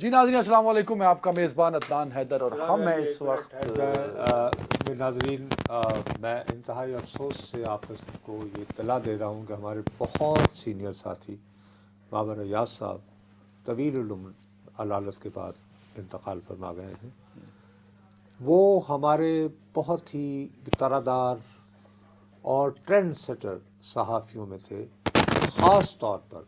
جی ناظرین السلام علیکم، میں آپ کا میزبان عدنان حیدر اور ہم ہیں اس وقت ناظرین میں انتہائی افسوس سے آپ کو یہ اطلاع دے رہا ہوں کہ ہمارے بہت سینئر ساتھی بابر ایاز صاحب طویل العمر علالت کے بعد انتقال فرما گئے ہیں۔ وہ ہمارے بہت ہی طرح اور ٹرینڈ سیٹر صحافیوں میں تھے، خاص طور پر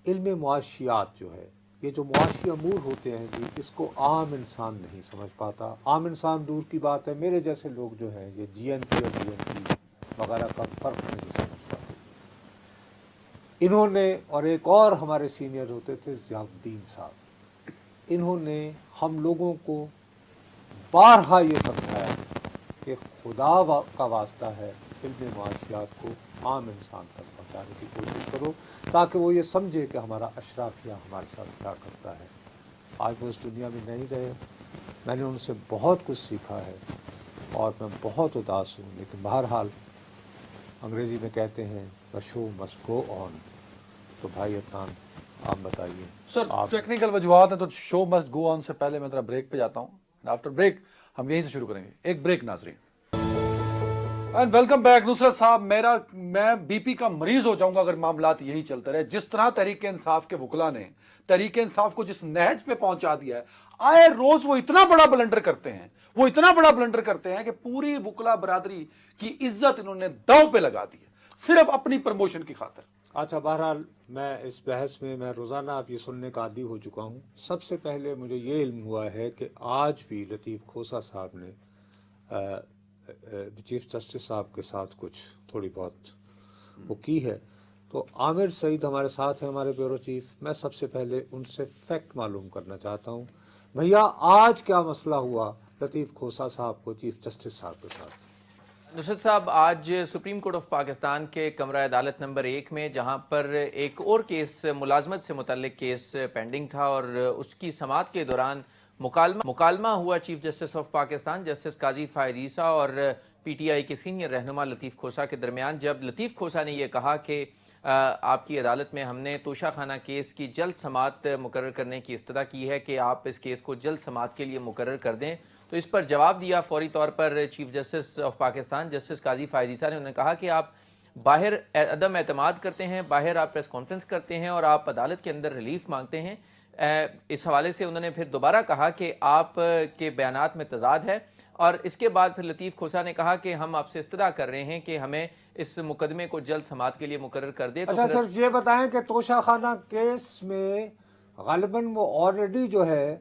علم معاشیات جو ہے، یہ جو معاشی امور ہوتے ہیں جی، اس کو عام انسان نہیں سمجھ پاتا۔ عام انسان دور کی بات ہے، میرے جیسے لوگ جو ہیں یہ جی این پی اور ڈی این پی وغیرہ کا فرق نہیں سمجھ پاتے۔ انہوں نے، اور ایک اور ہمارے سینئر ہوتے تھے ضیاء الدین صاحب، انہوں نے ہم لوگوں کو بارہا یہ سمجھایا کہ خدا کا واسطہ ہے علم معاشیات کو عام انسان تک پہنچانے کی کوشش کرو تاکہ وہ یہ سمجھے کہ ہمارا اشرافیہ ہمارے ساتھ کیا کرتا ہے۔ آج وہ اس دنیا میں نہیں رہے، میں نے ان سے بہت کچھ سیکھا ہے اور میں بہت اداس ہوں، لیکن بہرحال انگریزی میں کہتے ہیں the show must go on۔ تو بھائی عدنان آپ بتائیے۔ سر ٹیکنیکل وجوہات ہیں تو شو مسٹ گو آن سے پہلے میں ذرا بریک پہ جاتا ہوں، آفٹر بریک ہم یہیں سے شروع کریں گے۔ ایک بریک ناظرین، اینڈ ویلکم بیک۔ نصرت صاحب، میں بی پی کا مریض ہو جاؤں گا اگر معاملات یہی چلتے رہے۔ جس طرح تحریک انصاف کے وکلاء نے تحریک انصاف کو جس نہج پہ پہنچا دیا ہے، آئے روز وہ اتنا بڑا بلنڈر کرتے ہیں کہ پوری وکلاء برادری کی عزت انہوں نے داؤ پہ لگا دی ہے صرف اپنی پروموشن کی خاطر۔ اچھا، بہرحال میں اس بحث میں روزانہ آپ یہ سننے کا عادی ہو چکا ہوں۔ سب سے پہلے مجھے یہ علم ہوا ہے کہ آج بھی لطیف کھوسہ صاحب نے چیف جسٹس صاحب کے ساتھ کچھ تھوڑی بہت وہ کی ہے۔ تو عامر سعید ہمارے ساتھ ہیں، ہمارے بیورو چیف۔ میں سب سے پہلے ان سے فیکٹ معلوم کرنا چاہتا ہوں، بھیا آج کیا مسئلہ ہوا لطیف کھوسہ صاحب کو چیف جسٹس صاحب کے ساتھ؟ نصرت صاحب، آج سپریم کورٹ آف پاکستان کے کمرہ عدالت نمبر 1 میں، جہاں پر ایک اور کیس ملازمت سے متعلق کیس پینڈنگ تھا اور اس کی سماعت کے دوران مکالمہ ہوا chief justice of Pakistan justice Qazi Faez عیسیٰ اور پی ٹی آئی کے سینئر رہنما لطیف کھوسہ کے درمیان، جب لطیف کھوسہ نے یہ کہا کہ آپ کی عدالت میں ہم نے توشہ خانہ کیس کی جلد سماعت مقرر کرنے کی استدعا کی ہے کہ آپ اس کیس کو جلد سماعت کے لیے مقرر کر دیں، تو اس پر جواب دیا فوری طور پر chief justice of Pakistan justice Qazi Faez عیسیٰ نے۔ انہوں نے کہا کہ آپ باہر عدم اعتماد کرتے ہیں، باہر آپ پریس کانفرنس کرتے ہیں اور آپ عدالت کے اندر ریلیف مانگتے ہیں۔ اس حوالے سے انہوں نے پھر دوبارہ کہا کہ آپ کے بیانات میں تضاد ہے، اور اس کے بعد پھر لطیف کھوسہ نے کہا کہ ہم آپ سے استدعا کر رہے ہیں کہ ہمیں اس مقدمے کو جلد سماعت کے لیے مقرر کر دے۔ اچھا سر، یہ بتائیں کہ توشہ خانہ کیس میں غالباً وہ آلریڈی جو ہے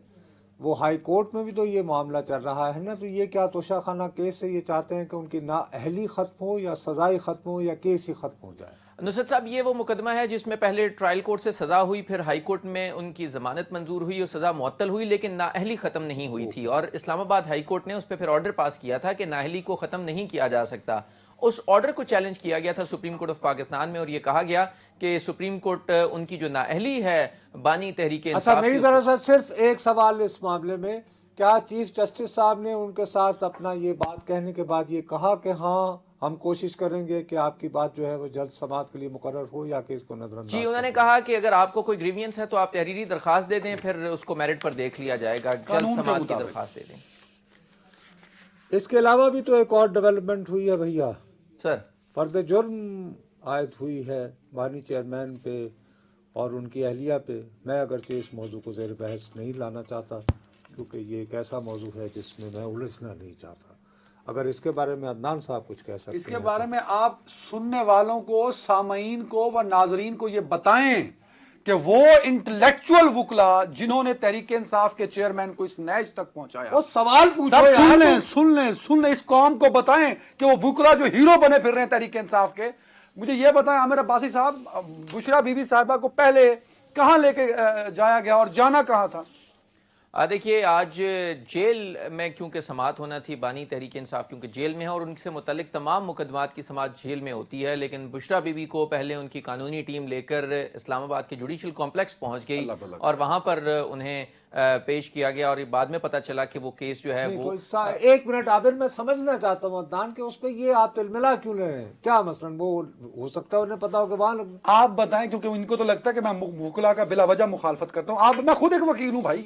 وہ ہائی کورٹ میں بھی تو یہ معاملہ چل رہا ہے نا، تو یہ کیا توشہ خانہ کیس سے یہ چاہتے ہیں کہ ان کی نااہلی ختم ہو یا سزائی ختم ہو یا کیس ہی ختم ہو جائے؟ نصرت صاحب، یہ وہ مقدمہ ہے جس میں پہلے ٹرائل کورٹ سے سزا ہوئی، پھر ہائی کورٹ میں ان کی ضمانت منظور ہوئی اور سزا معطل ہوئی، لیکن نااہلی ختم نہیں ہوئی تھی، اور اسلام آباد ہائی کورٹ نے اس پہ پھر آرڈر پاس کیا تھا کہ نااہلی کو ختم نہیں کیا جا سکتا۔ اس آرڈر کو چیلنج کیا گیا تھا سپریم کورٹ آف پاکستان میں، اور یہ کہا گیا کہ سپریم کورٹ ان کی جو نااہلی ہے بانی تحریک انصاف۔ اچھا، میری طرف سے صرف ایک سوال اس معاملے میں، کیا چیف جسٹس صاحب نے ان کے ساتھ اپنا یہ بات کہنے کے بعد یہ کہا کہ ہاں ہم کوشش کریں گے کہ آپ کی بات جو ہے وہ جلد سماعت کے لیے مقرر ہو، یا کہ اس کو نظر انداز؟ جی، انہوں نے کہا کہ اگر آپ کو کوئی گریوینس ہے تو آپ تحریری درخواست دے دیں، پھر اس کو میرٹ پر دیکھ لیا جائے گا، جلد سماعت کی درخواست دے دیں۔ اس کے علاوہ بھی تو ایک اور ڈیولپمنٹ ہوئی ہے بھیا سر، فرد جرم عائد ہوئی ہے بانی چیئرمین پہ اور ان کی اہلیہ پہ۔ میں اگرچہ اس موضوع کو زیر بحث نہیں لانا چاہتا کیونکہ یہ ایک ایسا موضوع ہے جس میں الجھنا نہیں چاہتا، اگر اس کے بارے میں عدنان صاحب کچھ کہہ سکتے ہیں۔ اس کے بارے میں آپ سننے والوں کو، سامعین کو و ناظرین کو یہ بتائیں کہ وہ انٹلیکچوئل وکلاء جنہوں نے تحریک انصاف کے چیئرمین کو اس نیج تک پہنچایا، وہ سوال پوچھو سب یار۔ سن لیں اس قوم کو بتائیں کہ وہ وکلاء جو ہیرو بنے پھر رہے ہیں تحریک انصاف کے۔ مجھے یہ بتائیں عامر عباسی صاحب، بشریٰ بی بی صاحبہ کو پہلے کہاں لے کے جایا گیا اور جانا کہاں تھا؟ देखिए आज जेल में क्योंकि समाअत होना थी, बानी तहरीक इंसाफ क्योंकि जेल में है और उनसे मुतल्लिक तमाम मुकदमात की समाअत जेल में होती है, लेकिन बुशरा बीबी को पहले उनकी कानूनी टीम लेकर इस्लामाबाद के जुडिशल कॉम्प्लेक्स पहुंच गई और वहां पर उन्हें पेश किया गया और बाद में पता चला कि वो केस जो है वो एक मिनट आबिर, मैं समझना चाहता हूँ अदनान के उस पे ये आप तिलमिला क्यों ले रहे हैं? क्या मसलन वो हो सकता है उन्हें पता हो कि वहां आप बताएं, क्योंकि इनको तो लगता है कि मैं वकला का बिला वजह मुखालफत करता हूं। आप, मैं खुद एक वकील हूं भाई।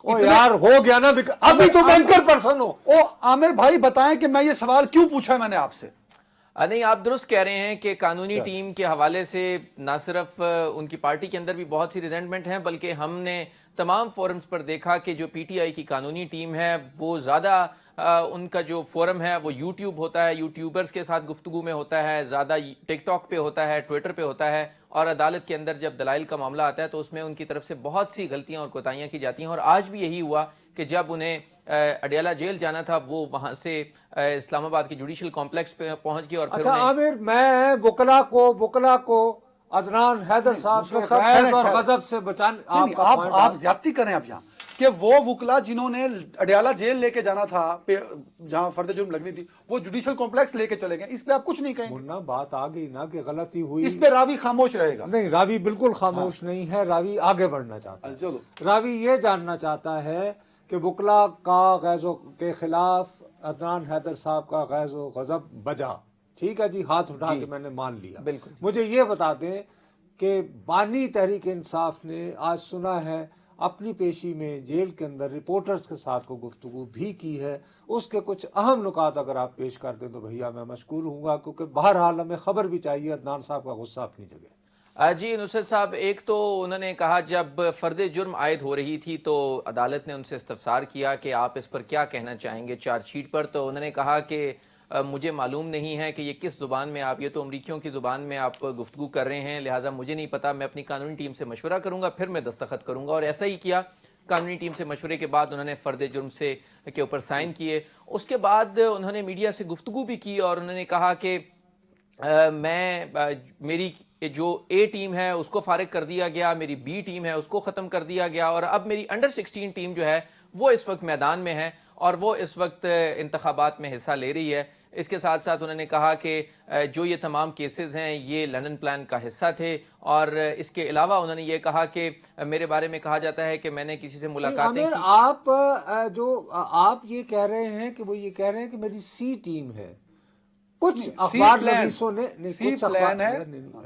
ओ यार हो गया ना, अभी तो बैंकर पर्सन हो। ओ आमिर भाई बताएं कि मैं ये सवाल क्यों पूछा है मैंने आपसे। नहीं, आप दुरुस्त कह रहे हैं कि कानूनी टीम के हवाले से ना सिर्फ उनकी पार्टी के अंदर भी बहुत सी रिजेंटमेंट हैं, बल्कि हमने तमाम फोरम्स पर देखा कि जो पीटीआई की कानूनी टीम है वो ज़्यादा उनका जो फोरम है वो यूट्यूब होता है, यूट्यूबर्स के साथ गुफ्तगू में होता है, ज़्यादा टिकटॉक पे होता है, ट्विटर पे होता है, और अदालत के अंदर जब दलाइल का मामला आता है तो उसमें उनकी तरफ से बहुत सी गलतियां और कोताहियां की जाती हैं। और आज भी यही हुआ कि जब उन्हें अडियाला जेल जाना था वो वहां से इस्लामाबाद के जुडिशल कॉम्प्लेक्स पे पहुंच गए और फिर अच्छा आमिर, मैं वकला को अदनान हैदर साहब से सब फैज़ और गजब से बचाने आप ज्यादती करें आप यहाँ कि वो वकला जिन्होंने अडियाला जेल लेके जाना था जहां फर्द जुर्म लगनी थी वो जुडिशल कॉम्प्लेक्स लेके चले गए, इस पे आप कुछ नहीं कहेंगे? मुन्ना बात आ गई ना कि गलती हुई, इस पे रावी खामोश रहेगा? नहीं, रावी बिल्कुल खामोश नहीं है, रावी आगे बढ़ना चाहता है। चलो, रावी ये जानना चाहता है कि वकला का गैज़ो के खिलाफ अदनान हैदर साहब का गैज़ो गजब बजा, ठीक है जी, हाथ उठा के मैंने मान लिया। बिल्कुल। मुझे ये बता दें कि बानी तहरीक इंसाफ ने आज सुना है अपनी पेशी में जेल के अंदर रिपोर्टर्स के साथ को गुफ्तगू भी की है, उसके कुछ अहम नुकात अगर आप पेश कर दें तो भैया मैं मशकूर हूँगा, क्योंकि बहरहाल हमें खबर भी चाहिए। अदनान साहब का गुस्सा अपनी जगह। जी नुसरत साहब, एक तो उन्होंने कहा जब फर्द जुर्म आयद हो रही थी तो अदालत ने उनसे इस्तफसार किया कि आप इस पर क्या कहना चाहेंगे चार्जशीट पर, तो उन्होंने कहा कि मुझे मालूम नहीं है कि ये किस ज़ुबान में आप, ये तो अमरीकियों की ज़ुबान में आप गुफ्तगू कर रहे हैं, लिहाजा मुझे नहीं पता, मैं अपनी कानूनी टीम से मशवरा करूंगा फिर मैं दस्तखत करूंगा। और ऐसा ही किया। कानूनी टीम से मशवरे के बाद उन्होंने फ़र्द जुर्म से के ऊपर साइन किए। उसके बाद उन्होंने मीडिया से गुफ्तगू भी की और उन्होंने कहा कि मेरी जो ए टीम है उसको फारिग कर दिया गया, मेरी बी टीम है उसको ख़त्म कर दिया गया और अब मेरी अंडर 16 टीम जो है वो इस वक्त मैदान में है और वो इस वक्त इंतखाबात में हिस्सा ले रही है। इसके साथ साथ उन्होंने कहा कि जो ये तमाम केसेस हैं ये लंदन प्लान का हिस्सा थे और इसके अलावा उन्होंने ये कहा कि मेरे बारे में कहा जाता है कि मैंने किसी से मुलाकातें की। आप ये कह रहे हैं कि वो ये कह रहे हैं कि मेरी सी टीम है, कुछ अखबार नवीसों ने सी प्लान है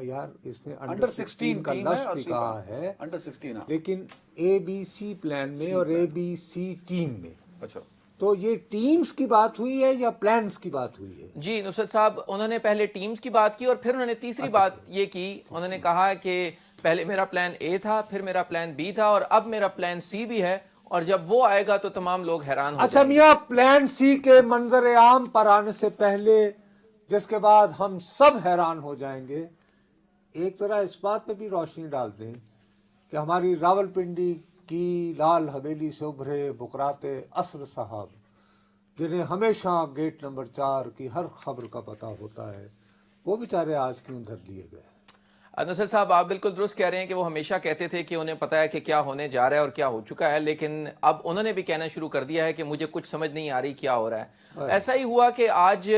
यार, इसने अंडर 16 का लफ्ज़ भी कहा है, अंडर 16, लेकिन ABC प्लान में और ABC टीम में। अच्छा, तो ये टीम्स की बात हुई है या प्लान्स की बात हुई है? जी नुसरत साहब, उन्होंने पहले टीम्स की बात की और फिर उन्होंने तीसरी बात ये की, उन्होंने कहा कि पहले मेरा प्लान ए था, फिर मेरा प्लान बी था और अब मेरा प्लान सी भी है और जब वो आएगा तो तमाम लोग हैरान हो अच्छा मियाँ, प्लान सी के मंजर आम पर आने से पहले, जिसके बाद हम सब हैरान हो जाएंगे, एक जरा इस बात पे भी रोशनी डाल दें कि हमारी रावलपिंडी की लाल हवेली से उभरे बुकराते असर साहब, जिन्हें हमेशा गेट नंबर 4 की हर खबर का पता होता है, वो बेचारे आज क्यों धर लिए गए? नुसरत साहब, आप बिल्कुल दुरुस्त कह रहे हैं कि वो हमेशा कहते थे कि उन्हें पता है कि क्या होने जा रहा है और क्या हो चुका है, लेकिन अब उन्होंने भी कहना शुरू कर दिया है कि मुझे कुछ समझ नहीं आ रही क्या हो रहा है। ऐसा ही हुआ कि आज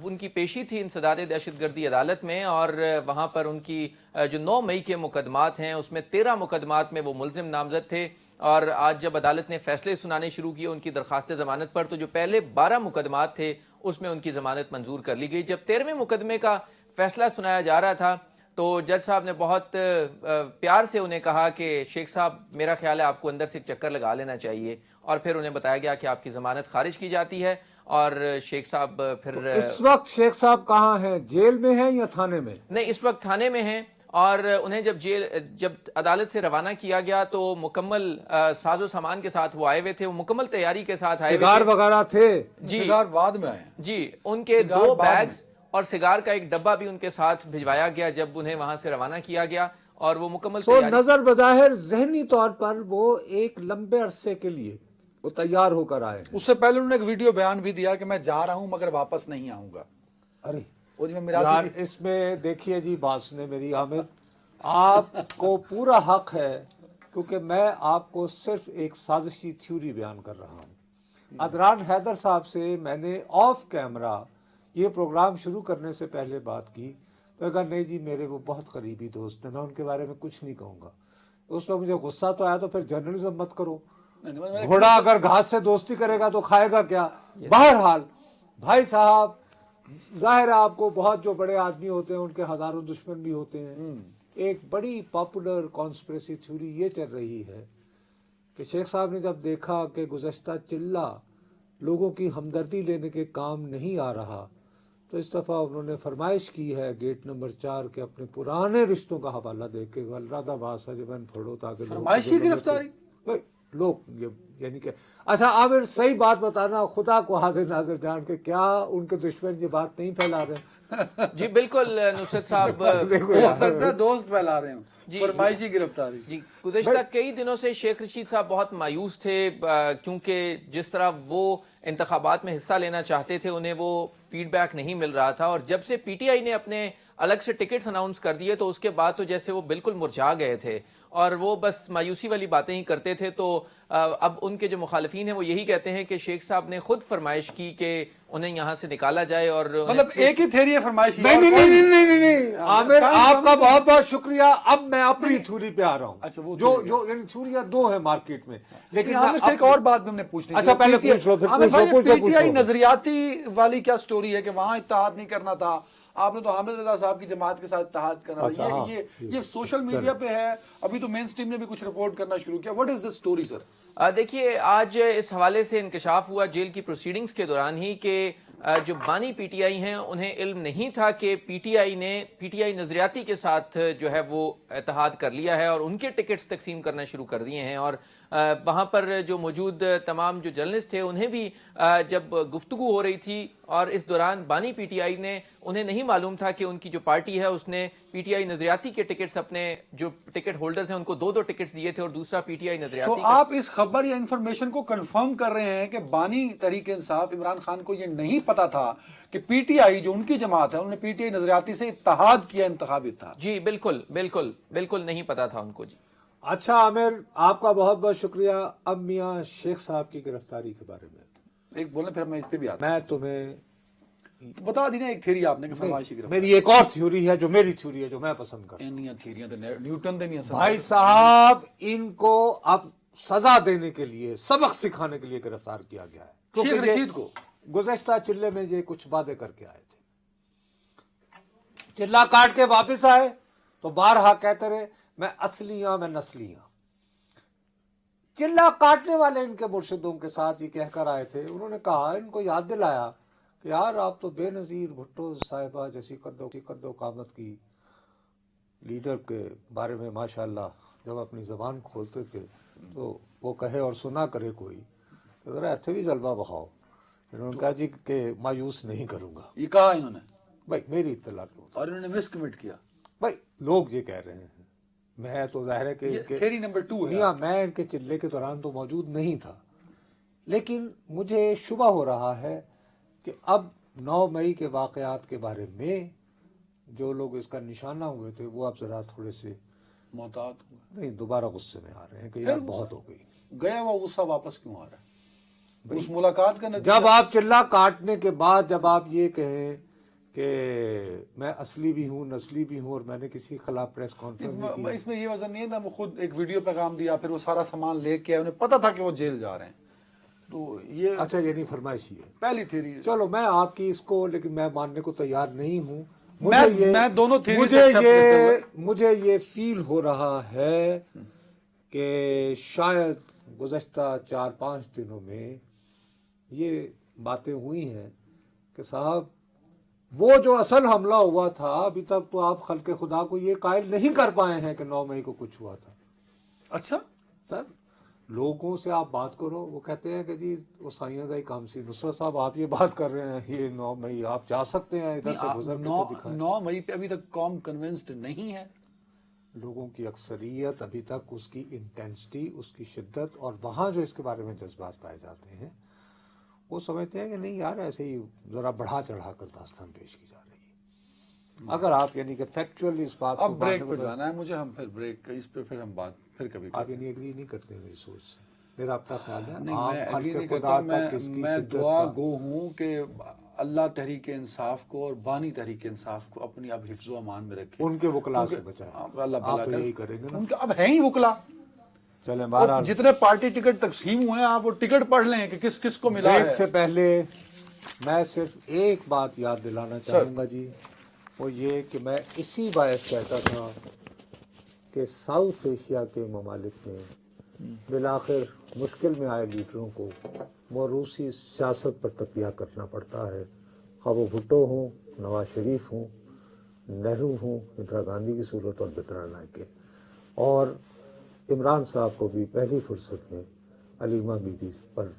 उनकी पेशी थी इंसदाद दहशतगर्दी अदालत में और वहां पर उनकी जो 9 मई के मुकदमात हैं उसमें 13 मुकदमात में वो मुलजिम नामजद थे और आज जब अदालत ने फैसले सुनाने शुरू किए उनकी दरखास्त ज़मानत पर, तो जो पहले 12 मुकदमात थे उसमें उनकी ज़मानत मंजूर कर ली गई। जब 13वें मुकदमे का फैसला सुनाया जा रहा था तो जज साहब ने बहुत प्यार से उन्हें कहा कि शेख साहब, मेरा ख्याल है आपको अंदर से एक चक्कर लगा लेना चाहिए, और फिर उन्हें बताया गया कि आपकी ज़मानत खारिज की जाती है और शेख साहब फिर तो इस वक्त शेख साहब कहाँ हैं, जेल में हैं या थाने में? नहीं, इस वक्त थाने में हैं और उन्हें जब अदालत से रवाना किया गया तो मुकम्मल साजो सामान के साथ वो आए हुए थे, वो मुकम्मल तैयारी के साथ आए हुए थे। सिगार वगैरह थे? जी, सिगार बाद में आए जी, उनके 2 बैग्स और सिगार का एक डब्बा भी उनके साथ भिजवाया गया जब उन्हें वहां से रवाना किया गया और वो मुकम्मल नजर बज़ाहिर ज़हनी तौर पर वो एक लंबे अरसे के लिए वो तैयार होकर आए। उससे पहले उन्होंने एक वीडियो बयान भी दिया कि मैं जा रहा हूं मगर वापस नहीं आऊंगा। अरे यार, इसमें देखिए जी, बात सुने मेरी आमिर, आपको पूरा हक है क्योंकि मैं आपको सिर्फ एक साजिशी थ्योरी बयान कर रहा हूँ। अदनान हैदर साहब से मैंने ऑफ कैमरा ये प्रोग्राम शुरू करने से पहले बात की, तो कहा नहीं जी मेरे वो बहुत करीबी दोस्त हैं, मैं उनके बारे में कुछ नहीं कहूँगा। उस पर मुझे गुस्सा तो आया, तो फिर जर्नलिज्म मत करो। घोड़ा अगर घास से दोस्ती करेगा तो खाएगा क्या। बहरहाल भाई साहब, जाहिर है आपको बहुत जो बड़े आदमी होते हैं उनके हजारों दुश्मन भी होते हैं। एक बड़ी पॉपुलर कॉन्स्पिरेसी थ्योरी ये चल रही है कि शेख साहब ने जब देखा कि गुज़श्ता चिल्ला लोगों की हमदर्दी लेने के काम नहीं आ रहा, तो इस दफ़ा उन्होंने फरमाइश की है गेट नंबर 4 के अपने पुराने रिश्तों का हवाला दे के गलरादाबाद सजमन फोड़ो, ताकि फरमाइशी गिरफ्तारी लोग ये यानी कि अच्छा आमिर सही बात बताना, खुदा को हाजिर नाजिर जान के, क्या उनके दुश्मन ये बात नहीं फैला रहे? जी बिल्कुल नुसरत साहब, हो सकता है दोस्त फैला रहे हो फरमाइशी गिरफ्तारी। जी गुज़श्ता कई दिनों से शेख रशीद साहब बहुत मायूस थे, क्योंकि जिस तरह वो इंतखाबात में हिस्सा लेना चाहते थे उन्हें वो फीडबैक नहीं मिल रहा था, और जब से पीटीआई ने अपने अलग से टिकट्स अनाउंस कर दिए तो उसके बाद तो जैसे वो बिल्कुल मुरझा गए थे और वो बस मायूसी वाली बातें ही करते थे। तो अब उनके जो मुखालिफिन हैं वो यही कहते हैं कि शेख साहब ने खुद फरमाइश की कि उन्हें यहाँ से निकाला जाए, और मतलब एक ही थ्योरी है फरमाइशी। नहीं आमिर, आपका बहुत बहुत शुक्रिया। अब मैं अपनी थ्योरी पे आ रहा हूँ। अच्छा, वो जो यानी थ्योरियां दो है मार्केट में, लेकिन हमें से एक और बात भी हमने पूछनी अच्छा पहले पूछ लो, फिर पूछ लो। पीटीआई नजरियाती वाली क्या स्टोरी है कि वहां इत्तेहाद नहीं करना था, आपने तो हामिद रजा साहब की जमात के साथ इत्तेहाद करना अच्छा, था। ये सोशल मीडिया पे है, अभी तो मेन स्ट्रीम ने भी कुछ रिपोर्ट करना शुरू किया। What is this story sir? देखिए आज इस हवाले से इंकशाफ हुआ जेल की प्रोसीडिंग्स के दौरान ही कि जो बानी पीटीआई हैं उन्हें इल्म नहीं था कि पीटीआई नजरियाती के साथ जो है वो इत्तेहाद कर लिया है और उनके टिकट्स तकसीम करना शुरू कर दिए हैं। और वहाँ पर जो मौजूद तमाम जो जर्नलिस्ट थे उन्हें भी जब गुफ्तगू हो रही थी और इस दौरान बानी पीटीआई ने, उन्हें नहीं मालूम था कि उनकी जो पार्टी है उसने पीटीआई नजरियाती के टिकट्स, अपने जो टिकट होल्डर्स हैं उनको 2-2 टिकट्स दिए थे और दूसरा पीटीआई नजरियाती। आप इस खबर या इंफॉर्मेशन को कंफर्म कर रहे हैं कि बानी तहरीक इंसाफ इमरान खान को ये नहीं पता था कि पीटीआई जो उनकी जमात है उन्होंने पीटीआई नजरियाती से इत्तेहाद किया, इंतखाबी इत्तेहाद? जी बिल्कुल बिल्कुल बिल्कुल नहीं पता था उनको। जी अच्छा आमिर, आपका बहुत बहुत शुक्रिया। अब मियाँ शेख साहब की गिरफ्तारी के बारे में एक बोले, फिर मैं इस पे भी आता मैं तुम्हें तो बता दी ना एक थ्योरी आपने कि फरमाइशी गिरफ्तारी। मेरी एक और थ्योरी है जो मेरी थ्योरी है, जो मैं पसंद करता हूं। इन्हीं थ्योरियां तो न्यूटन दे नहीं भाई साहब, इनको अब सजा देने के लिए, सबक सिखाने के लिए गिरफ्तार किया गया है। शेख क्योंकि रशीद को गुज़श्ता चिल्ले में ये कुछ वादे करके आए थे, चिल्ला काट के वापस आए तो बारहा कहते रहे मैं असलियां मैं नस्लियां। चिल्ला काटने वाले इनके मुर्शिदों के साथ ये कहकर आए थे, उन्होंने कहा, इनको याद दिलाया कि यार आप तो बेनजीर भुट्टो साहिबा जैसी कद्दो कामत की लीडर के बारे में माशाल्लाह जब अपनी जबान खोलते थे तो वो कहे और सुना करे कोई, तो जरा ऐसे भी जलवा बहाओ। इन्होंने कहा जी कि मायूस नहीं करूंगा। ये कहा इन्होंने? भाई मेरी इत्तला के मुताबिक। और इन्होंने मिस कमिट किया? भाई लोग ये कह रहे हैं, मैं तो जाहिर है कि थ्योरी नंबर 2 है। मियां मैं इनके चिल्ले के दौरान तो मौजूद नहीं था, लेकिन मुझे शुबा हो रहा है कि अब 9 मई के वाकयात के बारे में जो लोग इसका निशाना हुए थे वो अब जरा थोड़े से मोहतात नहीं, दोबारा गुस्से में आ रहे हैं कि यार बहुत हो गई। गया हुआ गुस्सा वापस क्यों आ रहा है? उस मुलाकात का नतीजा, जब आप चिल्ला काटने के बाद जब आप ये कहें कि मैं असली भी हूँ नस्ली भी हूँ और मैंने किसी के खिलाफ प्रेस कॉन्फ्रेंस नहीं की, इसमें ये वजन नहीं है ना, वो खुद एक वीडियो पैगाम दिया, फिर वो सारा सामान लेके आए, उन्हें पता था कि वो जेल जा रहे हैं, तो ये अच्छा ये नहीं फरमाइशी है पहली थ्योरी। चलो मैं आपकी इसको, लेकिन मैं मानने को तैयार नहीं हूँ। मैं दोनों थ्योरी मुझे ये फील हो रहा है कि शायद गुज़श्ता 4-5 दिनों में ये बातें हुई हैं कि साहब वो जो असल हमला हुआ था अभी तक तो आप खल्के खुदा को ये कायल नहीं कर पाए हैं कि 9 मई को कुछ हुआ था। अच्छा सर, लोगों से आप बात करो, वो कहते हैं कि जी वो साइयां दाई काम सी। नुसरत साहब आप ये बात कर रहे हैं, ये 9 मई आप जा सकते हैं इधर से गुजर के तो दिखाएं। 9 मई पे अभी तक कौम कन्विंस्ड नहीं है। लोगों की अक्सरियत अभी तक उसकी इंटेंसिटी, उसकी शिद्दत और वहाँ जो इसके बारे में जज्बात पाए जाते हैं वो समझते हैं कि नहीं यार ऐसे ही ज़रा बढ़ा चढ़ा कर दास्तान पेश की जा रही है। अगर आप यानी कि फैक्चुअली इस बात अब ब्रेक पे जाना है मुझे, हम फिर ब्रेक इस पे फिर हम बात फिर कभी आप यानी एग्री नहीं करते मेरी सोच से? मेरा अपना ख्याल है नहीं, मैं आप agree हल्के नहीं खुदा करता। तक इसकी मैं शिद्दत दुआ का- गो हूँ कि अल्लाह तहरीक इंसाफ को और बानी तहरीक इंसाफ को अपनी अब हिफ्ज़ो अमान में रखे। उनके वकला से क्योंकि- बचाए। अल्लाह आप भला तो करे। यही करेंगे ना? उनके अब हैं ही वकला। चलें और बहरहाल जितने पार्टी टिकट तकसीम हुए हैं आप वो टिकट पढ़ लें कि किस किस को मिला ब्रेक है। से पहले मैं सिर्फ एक बात याद दिलाना चाहूँगा जी, वो ये कि मैं इसी बायस कहता था कि साउथ एशिया के ममालिक में बिलाखिर मुश्किल में आए लीडरों को मौरूसी सियासत पर तकिया करना पड़ता है। ख़ाह वो भुट्टो हों, नवाज शरीफ हों, नेहरू हों, इंदिरा गांधी की सूरत और बितरा नायके, और इमरान साहब को भी पहली फुर्सत में अलीमा बीबी पर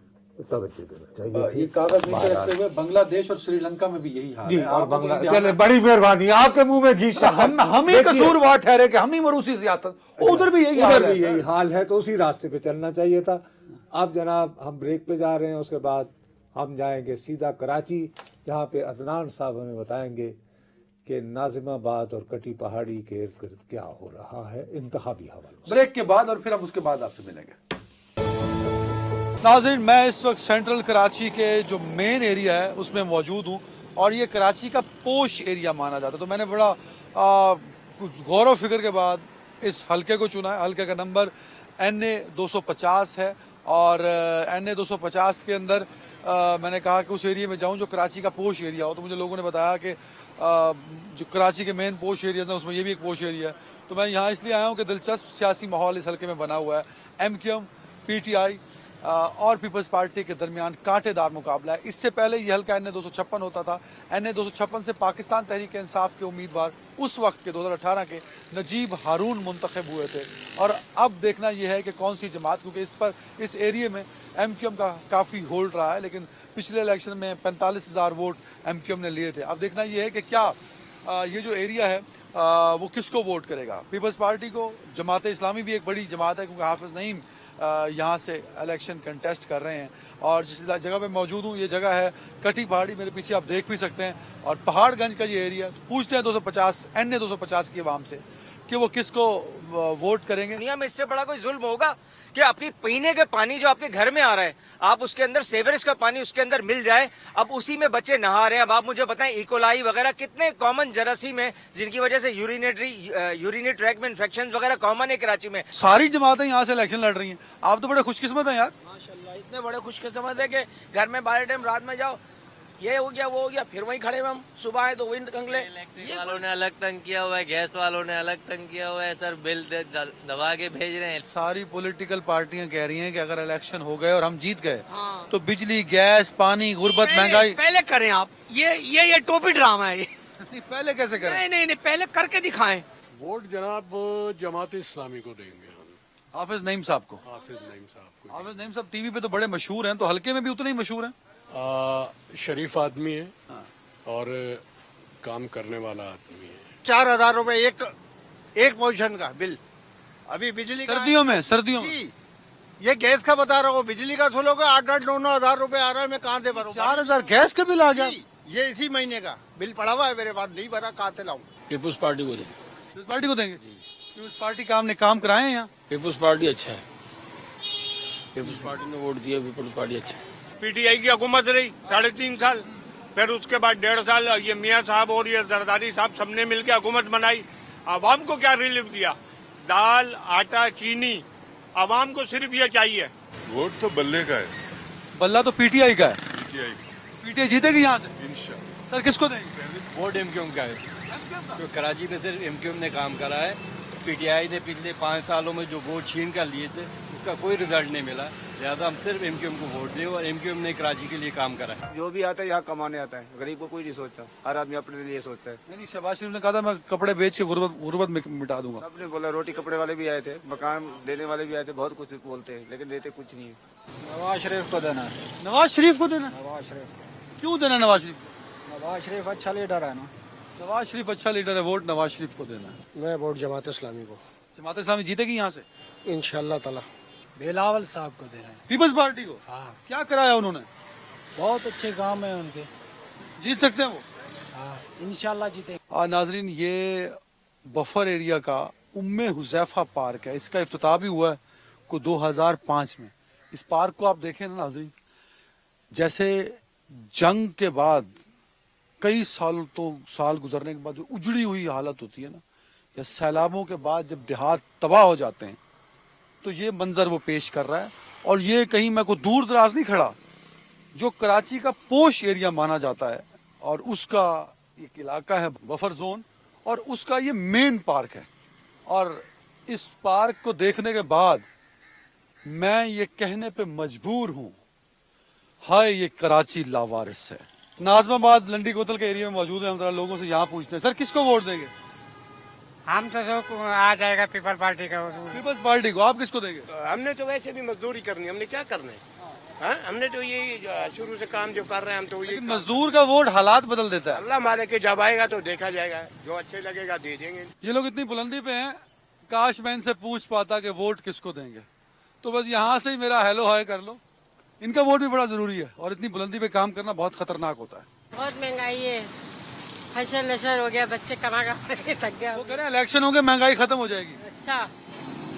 तवज्जो देना चाहिए। ये कागज नीचे रखते हुए बांग्लादेश और श्रीलंका में भी यही हाल जी, है। और आपको बांग्ला तो ध्यान- चले बड़ी मेहरबानी, आपके मुंह में घी हम ही कसूरवार ठहरे कि हम ही मरूसी सियासत, उधर भी यही हाल उधर है। भी यही हाल है, तो उसी रास्ते पे चलना चाहिए था। अब जनाब हम ब्रेक पे जा रहे हैं, उसके बाद हम जाएंगे सीधा कराची, जहाँ पे अदनान साहब हमें बताएंगे कि नाजिमाबाद और कटी पहाड़ी के इर्द गिर्द क्या हो रहा है इंतखाबी हवालों से। ब्रेक के बाद और फिर हम उसके बाद आपसे मिलेंगे। नाज़रीन, मैं इस वक्त सेंट्रल कराची के जो मेन एरिया है उसमें मौजूद हूँ और ये कराची का पोश एरिया माना जाता है। तो मैंने बड़ा कुछ गौर व फिक्र के बाद इस हलके को चुना है। हलके का नंबर NA 250 है और NA 250 के अंदर मैंने कहा कि उस एरिया में जाऊं जो कराची का पोश एरिया हो। तो मुझे लोगों ने बताया कि जो कराची के मेन पोश एरियाज हैं उसमें ये भी एक पोश एरिया है। तो मैं यहाँ इसलिए आया हूँ कि दिलचस्प सियासी माहौल इस हलके में बना हुआ है। MQM, PTI और पीपल्स पार्टी के दरमियान कांटेदार मुकाबला है। इससे पहले ये हल्का NA 256 होता था। NA 256 से पाकिस्तान तहरीक इंसाफ के उम्मीदवार उस वक्त के 2018 के नजीब हारून मुंतखब हुए थे। और अब देखना यह है कि कौन सी जमात, क्योंकि इस एरिया में MQM का काफ़ी होल्ड रहा है, लेकिन पिछले इलेक्शन में 45,000 वोट MQM ने लिए थे। अब देखना यह है कि क्या ये जो एरिया है वो किसको वोट करेगा। पीपल्स पार्टी को, जमात इस्लामी भी एक बड़ी जमात है क्योंकि हाफिज नईम यहाँ से इलेक्शन कंटेस्ट कर रहे हैं। और जिस जगह पे मौजूद हूँ ये जगह है कटी पहाड़ी, मेरे पीछे आप देख भी सकते हैं। और पहाड़गंज का ये एरिया, पूछते हैं 250 NA 250 की आवाम से कि वो किसको वोट करेंगे। दुनिया में इससे बड़ा कोई जुल्म होगा कि आपकी पीने के पानी जो आपके घर में आ रहा है, आप उसके अंदर सेवरेज का पानी उसके अंदर मिल जाए, अब उसी में बच्चे नहा रहे हैं। अब आप मुझे बताएं इकोलाई वगैरह कितने कॉमन जरासीम है जिनकी वजह से यूरिनरी ट्रैक में इन्फेक्शन वगैरह कॉमन है कराची में। सारी जमातें यहाँ से इलेक्शन लड़ रही हैं। आप तो बड़े खुशकिस्मत हैं यार। माशाल्लाह, इतने बड़े खुशकिस्मत है कि घर में बारह टाइम रात में जाओ, ये हो गया वो हो गया, फिर वहीं खड़े हुए हम, सुबह आए तो वही कंगले। इलेक्ट्रिक वालों ने अलग तंग किया हुआ है, गैस वालों ने अलग तंग किया हुआ है, सर बिल दबा के भेज रहे हैं। सारी पॉलिटिकल पार्टियां कह रही हैं कि अगर इलेक्शन हो गए और हम जीत गए तो बिजली, गैस, पानी, गुर्बत, महंगाई। पहले करें आप, ये टोपी ड्रामा है ये। नहीं, पहले कैसे करें? नहीं, पहले करके दिखाएं। वोट जनाब जमात इस्लामी को देंगे हम, हाफिज नईम साहब को। हाफिज नईम साहब को। हाफिज नईम साहब टीवी पे तो बड़े मशहूर हैं, तो हल्के में भी उतने ही मशहूर हैं। शरीफ आदमी है और काम करने वाला आदमी है। 4,000 रुपए एक पोजीशन का बिल। अभी बिजली का सर्दियों में जी, ये गैस का बता रहा हूँ, बिजली का सुनोगे 8-9 हजार रुपए आ रहा है, मैं कहाँ से भरूँ? 4,000 गैस का बिल आ गया। जी, ये इसी महीने का बिल पड़ा हुआ है मेरे पास, नहीं भरा, कहाँ से लाऊं? पीपुल्स पार्टी को देंगे। पीपल्स पार्टी को देंगे क्योंकि उस पार्टी का हमने काम कराए हैं यहाँ। पीपुल्स पार्टी अच्छा है, पीपुल्स पार्टी ने वोट दिया, पीपुल्स पार्टी अच्छा है। PTI की हुकूमत रही 3.5 साल, फिर उसके बाद 1.5 साल ये मियाँ साहब और ये जरदारी साहब सबने मिलकर हुकूमत बनाई। आवाम को क्या रिलीफ दिया? दाल, आटा, चीनी। आवाम को सिर्फ ये चाहिए। वोट तो बल्ले का है, बल्ला तो PTI का है। PTI PTI जीतेगी यहाँ से। इंशाल्लाह। सर किसको देंगे? वोट MQM का है, तो कराची में सिर्फ MQM ने काम करा है। PTI ने पिछले 5 सालों में जो वोट छीन कर लिए थे उसका कोई रिजल्ट नहीं मिला, लिहाजा हम सिर्फ MQM को वोट दें और MQM ने कराची के लिए काम करा है। जो भी आता है यहाँ कमाने आता है, गरीब को कोई नहीं सोचता, हर आदमी अपने लिए सोचता है। नहीं, शहबाज शरीफ ने कहा था मैं कपड़े बेच के गुर्बत मिटा दूंगा। सबने बोला, रोटी कपड़े वाले भी आए थे, मकान देने वाले भी आए थे, बहुत कुछ बोलते हैं लेकिन देते कुछ नहीं है। नवाज शरीफ को देना है। नवाज शरीफ को देना? नवाज शरीफ, क्यों देना नवाज शरीफ को? नवाज शरीफ अच्छा लीडर है ना। नवाज शरीफ अच्छा लीडर है, वोट नवाज शरीफ को देना है। मैं वोट जमात इस्लामी को, जमात इस्लामी जीतेगी यहाँ से इंशाल्लाह ताला। बिलावल साहब को देना है। पीपल्स पार्टी को? हाँ, क्या कराया उन्होंने? बहुत अच्छे काम है उनके। जीत सकते हैं वो? हाँ, इंशाल्लाह जीते। नाजरीन, ये बफर एरिया का उम्मे हुजैफा पार्क है, इसका इफ्तिताह भी हुआ है को 2005 में। इस पार्क को आप देखें ना नाज़रीन, जैसे जंग के बाद कई साल गुजरने के बाद जो उजड़ी हुई हालत होती है ना, या सैलाबों के बाद जब देहात तबाह हो जाते हैं, तो ये मंजर वो पेश कर रहा है। और ये कहीं मैं कोई दूर दराज नहीं खड़ा, जो कराची का पोश एरिया माना जाता है, और उसका एक इलाका है बफर जोन, और उसका ये मेन पार्क है। और इस पार्क को देखने के बाद मैं ये कहने पे मजबूर हूं, हाय ये कराची लावारिस है। नाजमाबाद लंडी कोतल के एरिया में मौजूद है, हम जरा लोगों से यहाँ पूछते हैं, सर किसको वोट देंगे? हम तो आ जाएगा पीपल पार्टी का। पीपल्स पार्टी को। आप किसको देंगे? हमने तो वैसे भी मजदूरी करनी, हमने क्या करना है? हमने तो ये शुरू से काम जो कर रहे हैं हम तो ये मजदूर का वोट हालात बदल देता है। अल्लाह मारे के जब आएगा तो देखा जाएगा, जो अच्छे लगेगा दे देंगे। ये लोग इतनी बुलंदी पे हैं, काश मैं इनसे पूछ पाता कि वोट किसको देंगे। तो बस यहाँ से ही मेरा हेलो हाय कर लो। इनका वोट भी बड़ा जरूरी है, और इतनी बुलंदी पे काम करना बहुत खतरनाक होता है। बहुत महंगाई है, फैशन नशर हो गया, बच्चे कमा के थक गया। वो कह रहे हैं इलेक्शन होंगे महंगाई खत्म हो जाएगी। अच्छा,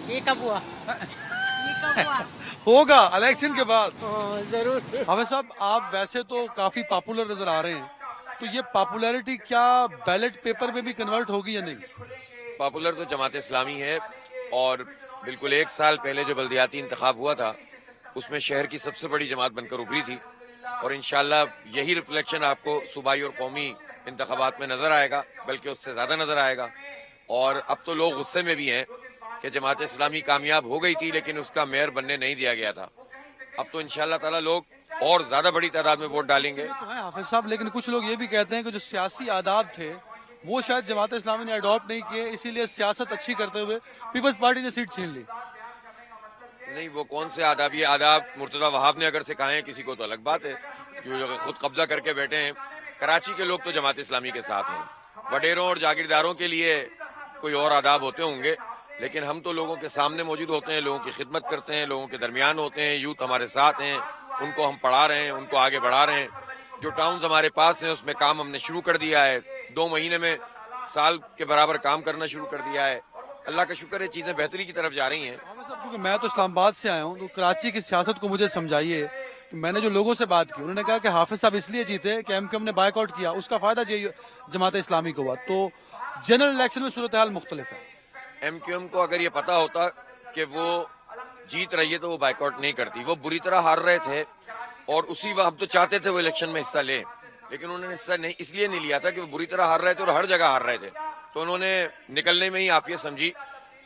ये कब हुआ? ये कब हुआ? होगा इलेक्शन के बाद जरूर। हाफिज साहब, आप वैसे तो काफी पॉपुलर नजर आ रहे हैं, तो ये पॉपुलैरिटी क्या बैलेट पेपर में भी कन्वर्ट होगी या नहीं? पॉपुलर तो जमात इस्लामी है, और बिल्कुल 1 साल पहले जो बल्दियाती इंतखाब हुआ था उसमें शहर की सबसे बड़ी जमात बनकर उभरी थी, और इंशाल्लाह यही रिफ्लेक्शन आपको सूबाई और कौमी इंतखाबात में नजर आएगा, बल्कि उससे ज्यादा नजर आएगा। और अब तो लोग गुस्से में भी हैं कि जमात इस्लामी कामयाब हो गई थी लेकिन उसका मेयर बनने नहीं दिया गया था। अब तो इंशाल्लाह ताला लोग और ज्यादा बड़ी तादाद में वोट डालेंगे। तो है हाफिज साहब, लेकिन कुछ लोग ये भी कहते हैं कि जो सियासी आदाब थे वो शायद जमात इस्लामी ने अडॉप्ट नहीं किए, इसीलिए सियासत अच्छी करते हुए पीपल्स पार्टी ने सीट छीन ली। नहीं, वो कौन से आदाब? ये आदाब मुर्तजा वहाब ने अगर सिखाए हैं किसी को तो अलग बात है, जो खुद कब्जा करके बैठे हैं। कराची के लोग तो जमात इस्लामी के साथ हैं। वडेरों और जागीरदारों के लिए कोई और आदाब होते होंगे, लेकिन हम तो लोगों के सामने मौजूद होते हैं, लोगों की खिदमत करते हैं, लोगों के दरमियान होते हैं। यूथ हमारे साथ हैं, उनको हम पढ़ा रहे हैं, उनको आगे बढ़ा रहे हैं। जो टाउन्स हमारे पास हैं उसमें काम हमने शुरू कर दिया है, 2 महीने में साल के बराबर काम करना शुरू कर दिया है। अल्लाह का शुक्र है, चीजें बेहतरी की तरफ जा रही हैं। क्योंकि मैं तो इस्लामाबाद से आया हूँ, तो कराची की सियासत को मुझे समझाइए। कि मैंने जो लोगों से बात की, उन्होंने कहा कि हाफिज साहब इसलिए जीते कि एमक्यूएम ने बायकॉट किया, उसका फायदा जमात इस्लामी को हुआ। तो जनरल इलेक्शन में सूरत हाल मुख्तलिफ है। एमक्यूएम को अगर ये पता होता कि वो जीत रही है तो वो बायकॉट नहीं करती। वो बुरी तरह हार रहे थे, और उसी वक्त हम तो चाहते थे वो इलेक्शन में हिस्सा लें, लेकिन उन्होंने हिस्सा नहीं इसलिए नहीं लिया था कि वो बुरी तरह हार रहे थे और हर जगह हार रहे थे। तो उन्होंने निकलने में ही आफियत समझी,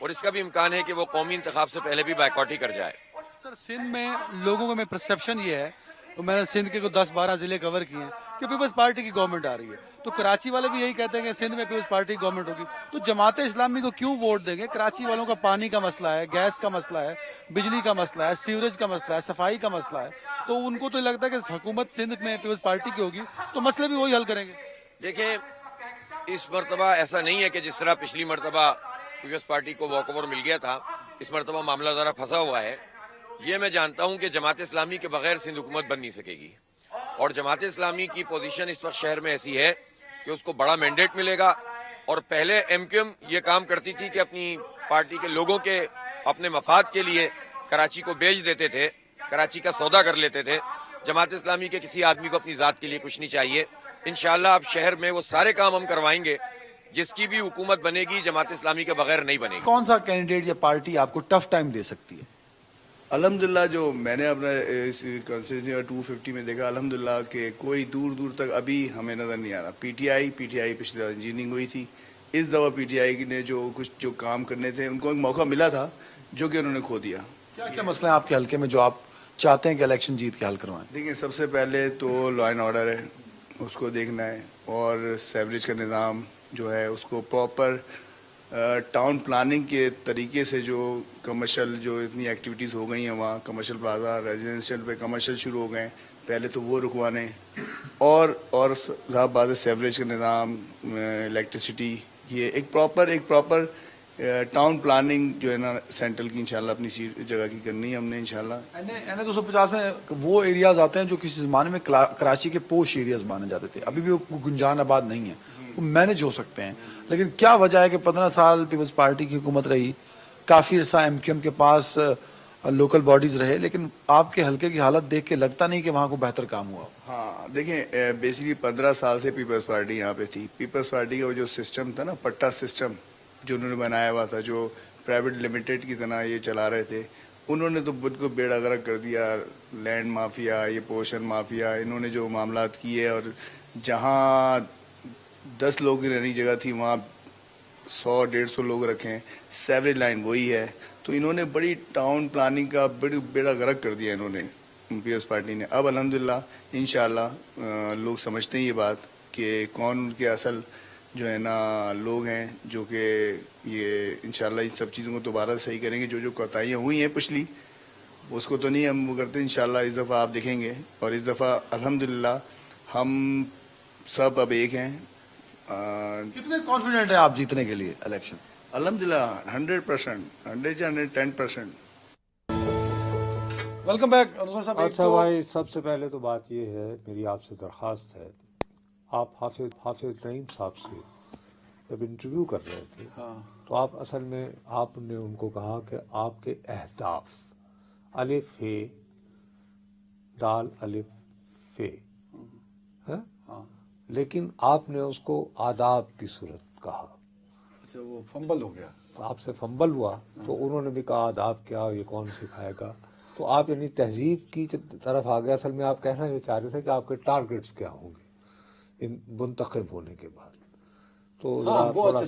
और इसका भी इम्कान है कि वो कौमी इंतखाब से पहले भी बायकॉट ही कर जाए। सर, सिंध में लोगों में परसेप्शन ये है, तो मैंने सिंध के 10-12 जिले कवर किए हैं, कि पीपल्स पार्टी की गवर्नमेंट आ रही है। तो कराची वाले भी यही कहते हैं कि सिंध में पीपल्स पार्टी की गवर्नमेंट होगी। तो जमात इस्लामी को क्यों वोट देंगे? कराची वालों का पानी का मसला है, गैस का मसला है, बिजली का मसला है, सीवरेज का मसला है, सफाई का मसला है। तो उनको तो लगता है कि हुकूमत सिंध में पीपल्स पार्टी की होगी तो मसले भी वही हल करेंगे। देखें, इस मरतबा ऐसा नहीं है कि जिस तरह पिछली मरतबा पीपल्स पार्टी को वॉक ओवर मिल गया था, इस मरतबा मामला जरा फंसा हुआ है। ये मैं जानता हूं कि जमात इस्लामी के बगैर सिंध हुकूमत बन नहीं सकेगी, और जमात इस्लामी की पोजीशन इस वक्त शहर में ऐसी है कि उसको बड़ा मैंडेट मिलेगा। और पहले एमक्यूएम ये काम करती थी कि अपनी पार्टी के लोगों के अपने मफाद के लिए कराची को बेच देते थे, कराची का सौदा कर लेते थे। जमात इस्लामी के किसी आदमी को अपनी जात के लिए कुछ नहीं चाहिए। इंशाल्लाह अब शहर में वो सारे काम हम करवाएंगे, जिसकी भी हुकूमत बनेगी जमात इस्लामी के बगैर नहीं बनेगी। कौन सा कैंडिडेट या पार्टी आपको टफ टाइम दे सकती है? अल्हम्दुलिल्लाह, जो मैंने अपना इस कंस्टिट्यूंसी 250 में देखा, अल्हम्दुलिल्लाह कि कोई दूर दूर तक अभी हमें नजर नहीं आ रहा। पीटीआई पिछली बार इंजीनियरिंग हुई थी, इस दफा पीटीआई ने जो काम करने थे उनको एक मौका मिला था जो कि उन्होंने खो दिया। क्या क्या मसले हैं आपके हल्के में जो आप चाहते हैं कि इलेक्शन जीत के हल करवाएं? देखिए, सबसे पहले तो लॉ एंड ऑर्डर है, उसको देखना है, और सेवरेज का निज़ाम जो है उसको प्रॉपर टाउन प्लानिंग के तरीके से, जो कमर्शियल जो इतनी एक्टिविटीज़ हो गई हैं वहाँ, कमर्शियल प्लाजा रेजिडेंशियल पे कमर्शियल शुरू हो गए, पहले तो वो रुकवाने, और साहब बात सेवरेज का निज़ाम, इलेक्ट्रिसिटी, ये एक प्रॉपर टाउन प्लानिंग जो है ना सेंट्रल की इंशाल्लाह अपनी जगह की करनी है हमने इंशाल्लाह। एन 250 में वो एरियाज आते हैं जो किसी ज़माने में कराची के पोश एरियाज माने जाते थे, अभी भी वो गुंजान आबाद नहीं है, वो मैनेज हो सकते हैं। लेकिन क्या वजह है कि 15 साल पीपल्स पार्टी की हुकूमत रही, काफ़ी अर्सा MQM के पास लोकल बॉडीज रहे, लेकिन आपके हल्के की हालत देख के लगता नहीं कि वहाँ को बेहतर काम हुआ। हाँ देखें, बेसिकली 15 साल से पीपल्स पार्टी यहाँ पे थी। पीपल्स पार्टी का जो सिस्टम था ना, पट्टा सिस्टम जो उन्होंने बनाया हुआ था, जो प्राइवेट लिमिटेड की तरह ये चला रहे थे, उन्होंने तो बिल्कुल बेड़ा गर्क कर दिया। लैंड माफिया, ये पोषण माफिया, इन्होंने जो मामलात किए, और जहाँ 10 लोग की रहने जगह थी वहाँ 100-150 लोग रखें, सेवरेज लाइन वही है। तो इन्होंने बड़ी टाउन प्लानिंग का बेड़ा गर्क कर दिया इन्होंने, पीपल्स पार्टी ने। अब अल्हम्दुलिल्लाह इंशाल्लाह लोग समझते हैं ये बात कि कौन उनके असल जो है ना लोग हैं, जो कि ये इंशाल्लाह इन सब चीज़ों को दोबारा सही करेंगे। जो कोताहियाँ हुई हैं पिछली, उसको तो नहीं हम वो करते इंशाल्लाह। इस दफ़ा आप देखेंगे, और इस दफ़ा अल्हम्दुलिल्लाह हम सब अब एक हैं। कितने कॉन्फिडेंट हैं आप जीतने के लिए इलेक्शन? अल्हम्दुलिल्लाह 100%, 110%। वेलकम बैक अनुसार साहब। अच्छा भाई, सबसे पहले तो बात ये है, मेरी आपसे दरख्वास्त है, आप हाफिज नईम साहब से जब इंटरव्यू कर रहे थे, तो आप असल में आपने उनको कहा कि आपके अहदाफ अलिफ है, दाल अलिफ फे है, लेकिन आपने उसको आदाब की सूरत कहा। अच्छा, वो फंबल हो गया, आपसे फंबल हुआ, तो उन्होंने भी कहा आदाब क्या, ये कौन सिखाएगा। तो आप यानी तहजीब की तरफ आ गए। असल में आप कहना ये चाह रहे थे कि आपके टारगेट्स क्या होंगे इन मुंतखब होने के बाद। तो थोड़ा सा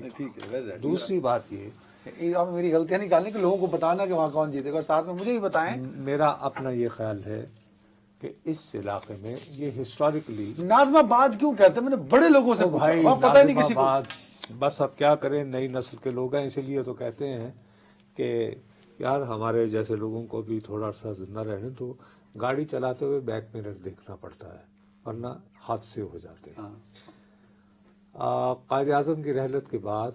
ठीक है। दूसरी बात ये, आप मेरी गलतियां निकालने के लोगों को बताना कि वहाँ कौन जीतेगा, और साथ में मुझे भी बताएं। मेरा अपना ये ख्याल है कि इस इलाके में ये हिस्टोरिकली नाज़िमाबाद क्यों कहते हैं, मैंने बड़े लोगों से पूछा, भाई पता ही नहीं किसी को। बस अब क्या करें, नई नस्ल के लोग हैं, इसीलिए तो कहते हैं कि यार हमारे जैसे लोगों को भी थोड़ा सा जिंदा रहने तो गाड़ी चलाते हुए बैक मिरर देखना पड़ता है, वरना हादसे हो जाते हैं। कायद आज़म की रहलत के बाद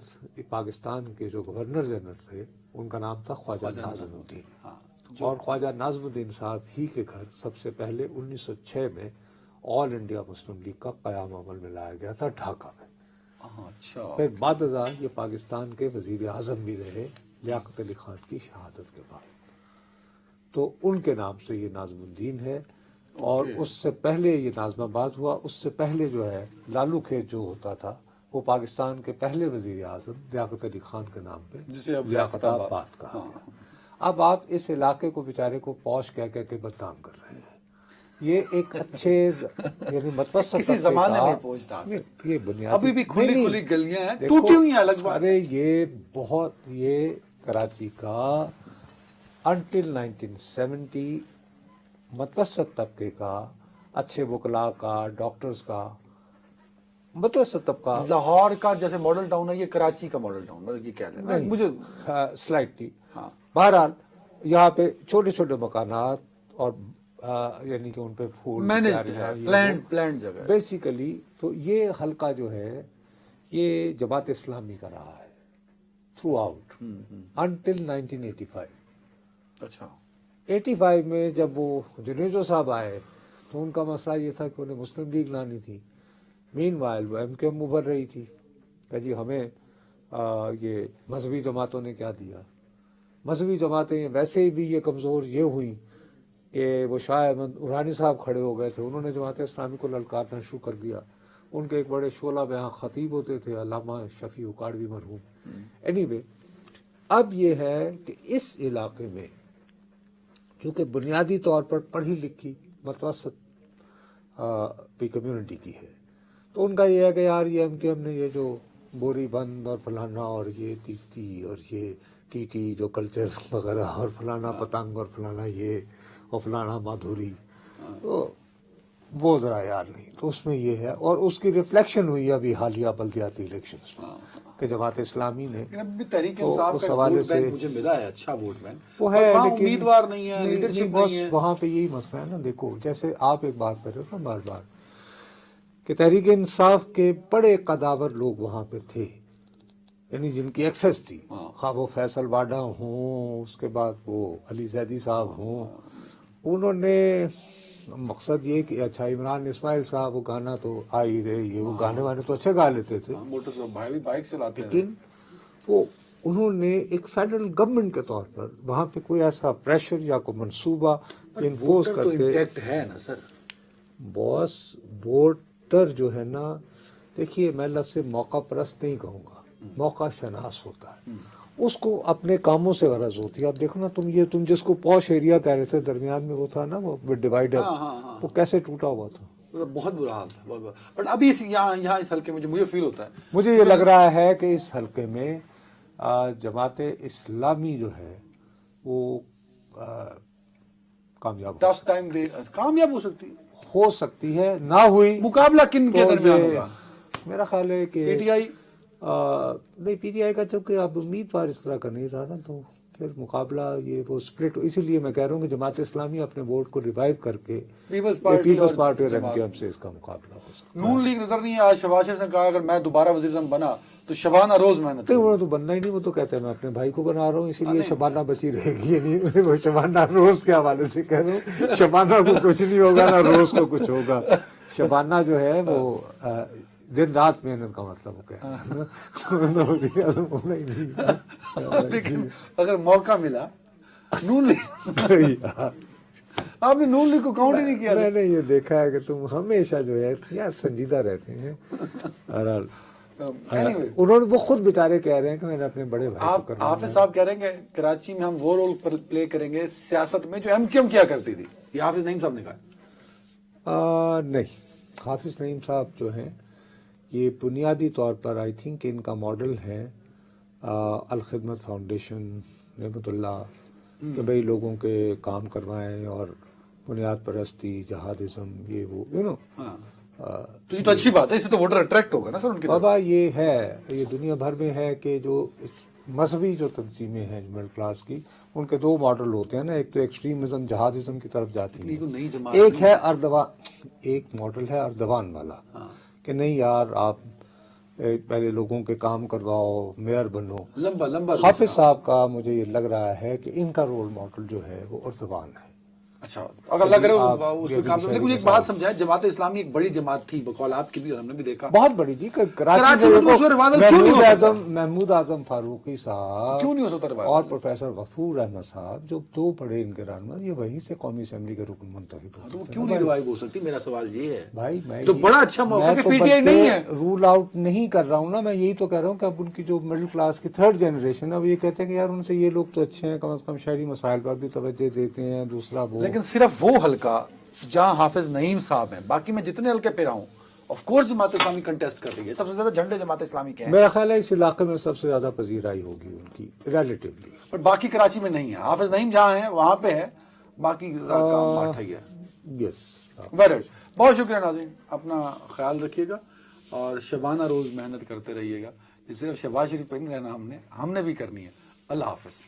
पाकिस्तान के जो गवर्नर जनरल थे, उनका नाम था ख्वाजा नाज़मुद्दीन, और ख्वाजा नाज़मुद्दीन साहब ही के घर सबसे पहले 1906 में ऑल इंडिया मुस्लिम लीग का क़याम अमल में लाया गया था, ढाका में। अच्छा, फिर बाद ये पाकिस्तान के वजीर आज़म भी रहे लियाकत अली खान की शहादत के बाद, तो उनके नाम से ये नाज़मुद्दीन है। और उससे पहले ये नाज़माबाद हुआ, उससे पहले जो है लालू खेत जो होता था, वो पाकिस्तान के पहले वजीर आज़म लियाकत अली खान के नाम पे लियाकताबाद कहा गया। अब आप इस इलाके को बेचारे को पौश कह के बदनाम कर रहे हैं। ये एक अच्छे यानी मतवसत किसी जमाने में पहुंचता है, ये बुनियादी अभी भी खुली गलियां हैं, टूटी हुई हैं अलग बात। अरे ये कराची का अंटिल 1970 मतवसत तबके का, अच्छे वकला का, डॉक्टर्स का, मतवसत तबका। लाहौर का जैसे मॉडल टाउन है, ये कराची का मॉडल टाउन है, ये कहते हैं मुझे स्लाइटली। बहरहाल यहाँ पे छोटे छोटे मकानात और यानी कि उन पे फूल मैनेज्ड है, प्लान जगह बेसिकली। तो ये हल्का जो है ये जमात इस्लामी का रहा है थ्रू आउट अंटिल 1985। अच्छा, 85 में जब वो जुनेजो साहब आए तो उनका मसला ये था कि उन्हें मुस्लिम लीग लानी थी। मीनवाइल वो MQM उभर रही थी कि जी हमें ये मजहबी जमातों ने क्या दिया। मजहबी जमातें वैसे ही भी ये कमज़ोर ये हुई कि वो शाह अहमद उरानी साहब खड़े हो गए थे, उन्होंने जमात इस्लामी को ललकारना शुरू कर दिया। उनके एक बड़े शोला बयां खतीब होते थे, अल्लामा शफी उकाड़वी मरहूम। एनीवे, अब ये है कि इस इलाके में क्योंकि बुनियादी तौर पर पढ़ी लिखी मतवसत भी कम्युनिटी की है, तो उनका ये है कि यार ये MQM ने ये जो बोरी बंद और फलाना और ये तीती और ये टीटी जो कल्चर वगैरह और फलाना पतंग और फलाना ये और फलाना माधुरी, तो वो ज़रा यार नहीं, तो उसमें ये है। और उसकी रिफ्लेक्शन हुई अभी हालिया बल्दियाती इलेक्शंस में कि जमात इस्लामी ने तो उस हवाले से मुझे मिला है अच्छा वोट बैंक वो है, लेकिन उम्मीदवार नहीं है, लीडरशिप नहीं है। वहाँ पे यही मसला है ना। देखो जैसे आप एक बात कर रहे हो ना बार बार कि तहरीक इंसाफ के बड़े कदावर लोग वहाँ पे थे, یعنی جن کی ایکسس تھی، خواہ وہ فیصل واڈا ہوں، اس کے بعد وہ علی زیدی صاحب ہوں، انہوں نے مقصد یہ کہ اچھا عمران اسماعیل صاحب وہ گانا تو آ ہی رہے، یہ وہ گانے وانے تو اچھے گا لیتے تھے، بھائی بھی بائک چلاتے ہیں، لیکن وہ انہوں نے ایک فیڈرل گورنمنٹ کے طور پر وہاں پہ کوئی ایسا پریشر یا کوئی منصوبہ انفورس کرتے ہے نا سر. باس ووٹر جو ہے نا، دیکھیے میں لفظ سے موقع پرست نہیں کہوں گا، موقع شناس ہوتا ہے، اس کو اپنے کاموں سے غرض ہوتی ہے. اب دیکھو نا تم جس کو پوش ایریا کہہ رہے تھے، درمیان میں وہ تھا نا وہ ڈیوائڈر، وہ کیسے ٹوٹا ہوا تھا، بہت برا حال تھا، بہت برا. بٹ ابھی یہاں اس حلقے میں مجھے فیل ہوتا ہے، مجھے یہ لگ رہا ہے کہ اس حلقے میں جماعت اسلامی جو ہے وہ کامیاب ہو سکتی ہے، نہ ہوئی. مقابلہ کن کے درمیان ہوگا؟ میرا خیال ہے کہ پی ٹی آئی نہیں، پی ٹی آئی کا چونکہ اب امیدوار اس طرح کا نہیں رہا نا، تو پھر مقابلہ یہ وہ اسپلٹ، اسی لیے میں کہہ رہا ہوں کہ جماعت اسلامی اپنے ووٹ کو ریوائیو کر کے پیپلز پارٹی اور ایم کیو ایم سے اس کا مقابلہ ہو سکتا ہے. نون لیگ نظر نہیں ہے. آج شہباز شریف نے کہا اگر میں دوبارہ وزیر اعظم بنا تو شبانہ روز محنت. انہوں تو بننا ہی نہیں، وہ تو کہتے ہیں میں اپنے بھائی کو بنا رہا ہوں اسی لیے شبانہ بچی رہے گی. یعنی وہ شبانہ روز کے حوالے سے کہہ رہا ہوں، شبانہ کو کچھ نہیں ہوگا نہ روز کو کچھ ہوگا. شبانہ جو ہے وہ دن رات محنت کا مطلب ہو گیا. لیکن اگر موقع ملا نون لیگ، آپ نے نون لیگ کو کاؤنٹ ہی نہیں کیا. میں نے یہ دیکھا ہے کہ تم ہمیشہ جو ہے یا سنجیدہ رہتے ہیں. انہوں نے وہ خود بیچارے کہہ رہے ہیں کہ میں نے اپنے بڑے بھائی کو کرنا. حافظ صاحب کہہ رہے ہیں کہ کراچی میں ہم وہ رول پلے کریں گے سیاست میں جو ایم کیو ایم کیا کرتی تھی. یہ حافظ نعیم صاحب نے کہا. نہیں، حافظ نعیم صاحب جو ہیں یہ بنیادی طور پر آئی تھنک ان کا ماڈل ہے الخدمت فاؤنڈیشن نعمت اللہ، کہ بھئی لوگوں کے کام کروائیں اور بنیاد پرستی، جہادزم، یہ وہ تو یہ تو اچھی بات ہے، اس سے تو ووٹر اٹریکٹ ہوگا نا سر ان کے. بابا یہ ہے، یہ دنیا بھر میں ہے کہ جو مذہبی جو تنظیمیں ہیں مڈل کلاس کی، ان کے دو ماڈل ہوتے ہیں نا، ایک تو ایکسٹریمزم جہادزم کی طرف جاتی ہے، ایک ہے ایک ماڈل ہے اردوان والا، کہ نہیں یار آپ پہلے لوگوں کے کام کرواؤ، میئر بنو. لمبا حافظ صاحب کا مجھے یہ لگ رہا ہے کہ ان کا رول ماڈل جو ہے وہ اردوان ہے. اچھا، اگر اللہ کرے اس پہ کام. لیکن مجھے ایک بات سمجھائے، جماعت اسلامی ایک بڑی جماعت تھی بقول آپ کی بھی، اور ہم نے بھی دیکھا بہت بڑی جی. کراچی میں محمود اعظم فاروقی صاحب کیوں نہیں ہو سکتا اور پروفیسر غفور احمد صاحب جو دو بڑے ان کے رہنما، یہ وہیں سے قومی اسمبلی کے رکن منتخب ہوتے ہیں. کیوں نہیں ریوائیو ہو سکتی؟ میرا سوال یہ ہے بھائی. میں تو بڑا اچھا موقع ہے، پی ٹی آئی نہیں ہے. رول آؤٹ نہیں کر رہا ہوں نا، میں یہی تو کہہ رہا ہوں کہ اب ان کی جو مڈل کلاس کی تھرڈ جنریشن ہے وہ یہ کہتے ہیں کہ یار ان سے یہ لوگ تو اچھے ہیں، کم از کم شہری مسائل پر بھی توجہ دیتے ہیں. دوسرا وہ، لیکن صرف وہ حلقہ جہاں حافظ نعیم صاحب ہیں، باقی میں جتنے حلقے پہ رہا ہوں of course Jamaat Islami contest کر رہی ہے. سب سے زیادہ جھنڈے جماعت اسلامی کے ہیں. میرا خیال ہے اس علاقے میں سب سے زیادہ پذیرائی ہوگی ان کی ریلیٹیولی، بٹ باقی کراچی میں نہیں ہے. حافظ نعیم جہاں ہیں وہاں پہ ہے، باقی کام ماٹھا ہی ہے. یس، بہت شکریہ ناظرین، اپنا خیال رکھیے گا اور شبانہ روز محنت کرتے رہیے گا. صرف شہباز شریف پہ نہیں رہنا، ہم نے بھی کرنی ہے. اللہ حافظ.